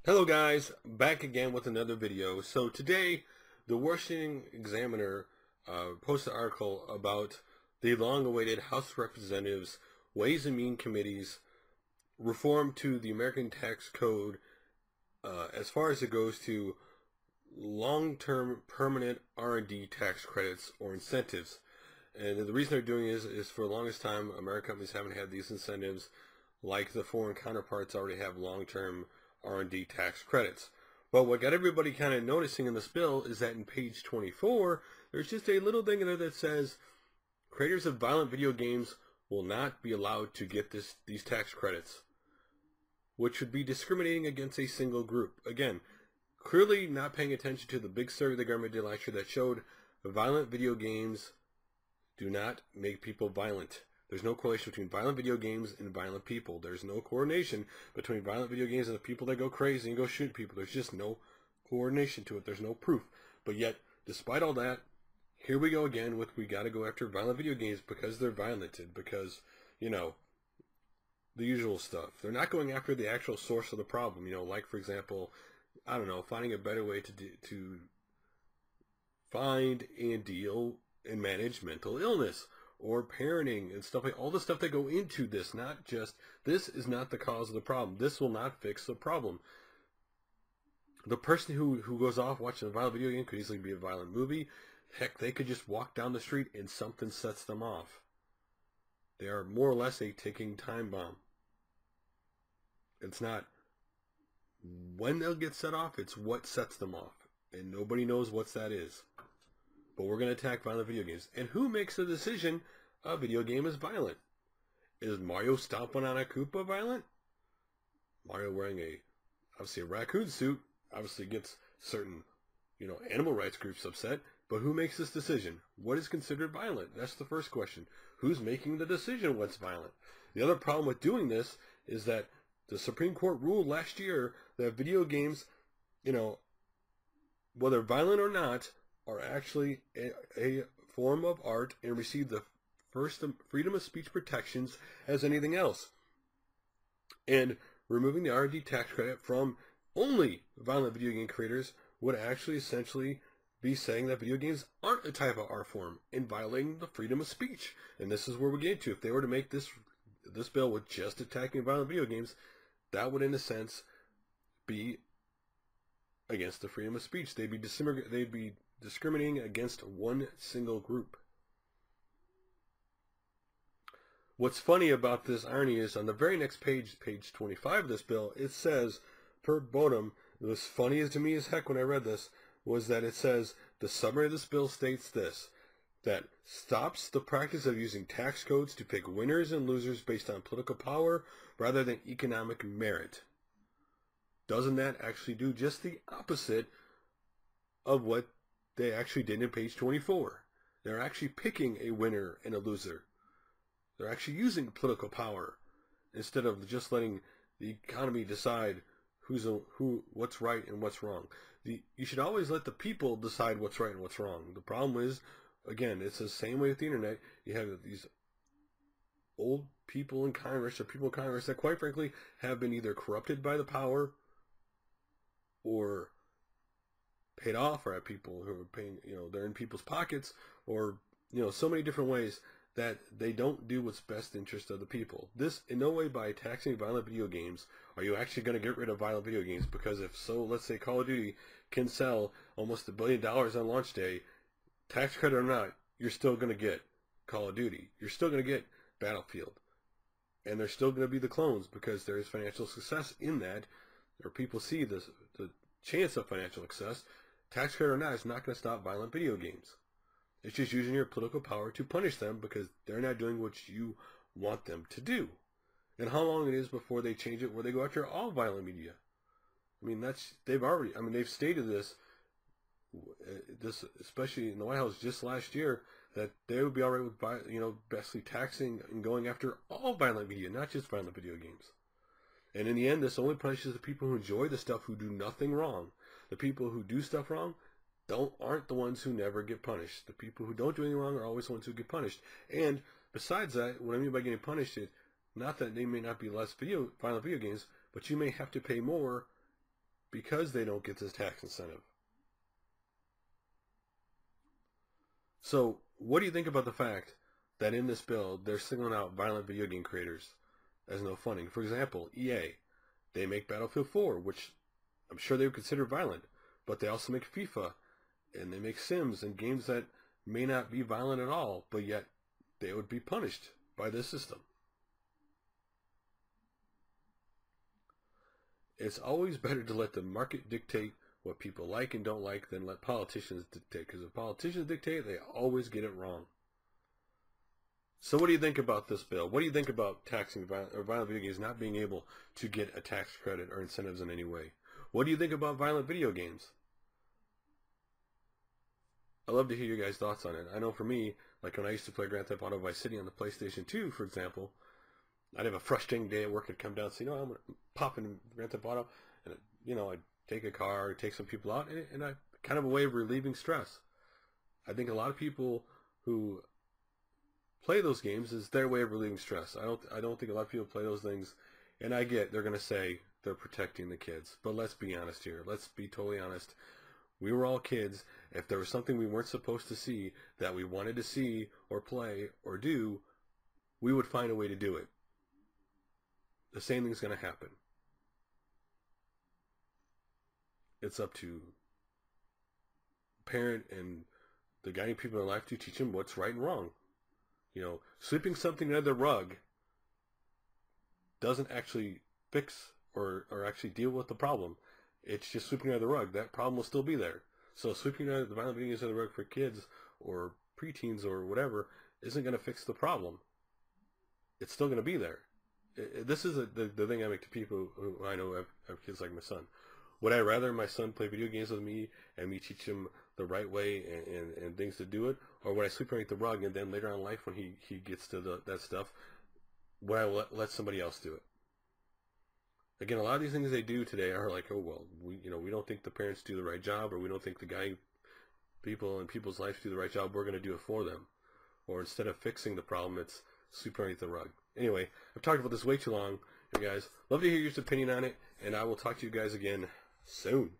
Hello guys, back again with another video. So today, the Washington Examiner posted an article about the long-awaited House of Representatives Ways and Means Committee's reform to the American Tax Code as far as it goes to long-term permanent R&D tax credits or incentives. And the reason they're doing it is for the longest time, American companies haven't had these incentives like the foreign counterparts already have long-term R&D tax credits. But what got everybody kind of noticing in this bill is that in page 24, there's just a little thing in there that says creators of violent video games will not be allowed to get these tax credits, which would be discriminating against a single group. Again, clearly not paying attention to the big survey the government did last year that showed violent video games do not make people violent. There's no correlation between violent video games and violent people. There's no coordination between violent video games and the people that go crazy and go shoot people. There's just no coordination to it. There's no proof. But yet, despite all that, here we go again with we got to go after violent video games because they're violented, because, you know, the usual stuff. They're not going after the actual source of the problem. You know, like, for example, I don't know, finding a better way to find and deal and manage mental illness, or parenting and stuff, like all the stuff that go into this. Not just, this is not the cause of the problem. This will not fix the problem. The person who goes off watching a violent video game could easily be a violent movie. Heck, they could just walk down the street and something sets them off. They are more or less a ticking time bomb. It's not when they'll get set off, it's what sets them off. And nobody knows what that is. But we're going to attack violent video games. And who makes the decision a video game is violent? Is Mario stomping on a Koopa violent? Mario wearing obviously a raccoon suit obviously gets certain, animal rights groups upset. But who makes this decision? What is considered violent? That's the first question. Who's making the decision what's violent? The other problem with doing this is that the Supreme Court ruled last year that video games, whether violent or not, are actually a form of art and receive the first freedom of speech protections as anything else. And removing the R&D tax credit from only violent video game creators would actually essentially be saying that video games aren't a type of art form and violating the freedom of speech. And this is where we get to. If they were to make this bill with just attacking violent video games, that would in a sense be against the freedom of speech. They'd be discriminating against one single group. What's funny about this irony is on the very next page, page 25 of this bill, it says, per bottom, it was funny to me as heck when I read this, was that it says, the summary of this bill states this, that stops the practice of using tax codes to pick winners and losers based on political power rather than economic merit. Doesn't that actually do just the opposite of what they actually did in page 24? They're actually picking a winner and a loser. They're actually using political power instead of just letting the economy decide what's right and what's wrong. You should always let the people decide what's right and what's wrong. The problem is, again, it's the same way with the internet. You have these old people in Congress or people in Congress that quite frankly have been either corrupted by the power or paid off, or have people who are paying, they're in people's pockets, or, so many different ways that they don't do what's best interest of the people. This, in no way by taxing violent video games, are you actually going to get rid of violent video games, because if so, let's say Call of Duty can sell almost $1 billion on launch day, tax credit or not, you're still going to get Call of Duty. You're still going to get Battlefield. And there's still going to be the clones, because there is financial success in that, or people see the chance of financial success. Tax credit or not, is not going to stop violent video games. It's just using your political power to punish them because they're not doing what you want them to do. And how long it is before they change it where they go after all violent media. I mean, they've stated this, especially in the White House just last year, that they would be all right with, basically taxing and going after all violent media, not just violent video games. And in the end, this only punishes the people who enjoy the stuff, who do nothing wrong. The people who do stuff wrong aren't the ones who never get punished. The people who don't do anything wrong are always the ones who get punished. And besides that, what I mean by getting punished is not that they may not be less violent video games, but you may have to pay more because they don't get this tax incentive. So what do you think about the fact that in this bill they're singling out violent video game creators as no funding? For example, EA, they make Battlefield 4, which I'm sure they would consider violent, but they also make FIFA, and they make Sims and games that may not be violent at all, but yet they would be punished by this system. It's always better to let the market dictate what people like and don't like than let politicians dictate, because if politicians dictate, they always get it wrong. So what do you think about this bill? What do you think about taxing violent video games not being able to get a tax credit or incentives in any way? What do you think about violent video games? I'd love to hear your guys' thoughts on it. I know for me, like when I used to play Grand Theft Auto Vice City on the PlayStation 2, for example, I'd have a frustrating day at work. I'd come down and say, I'm going to pop in Grand Theft Auto, and I'd take a car, take some people out, and I kind of a way of relieving stress. I think a lot of people who play those games is their way of relieving stress. I don't think a lot of people play those things, and I get they're going to say they're protecting the kids, but let's be honest here. Let's be totally honest. We were all kids. If there was something we weren't supposed to see that we wanted to see or play or do, we would find a way to do it. The same thing's going to happen. It's up to parent and the guiding people in life to teach them what's right and wrong. Sweeping something under the rug doesn't actually fix or actually deal with the problem. It's just sweeping under the rug. That problem will still be there. So sweeping the violent videos under the rug for kids or preteens or whatever isn't going to fix the problem. It's still going to be there. This is the thing I make to people who I know have kids like my son. Would I rather my son play video games with me and me teach him the right way and things to do it? Or would I sweep underneath the rug and then later on in life when he gets to that stuff, would I let somebody else do it? Again, a lot of these things they do today are like, oh, well, we don't think the parents do the right job, or we don't think the guiding people in people's lives do the right job, we're going to do it for them. Or instead of fixing the problem, it's sweeping underneath the rug. Anyway, I've talked about this way too long, you guys. Love to hear your opinion on it, and I will talk to you guys again soon.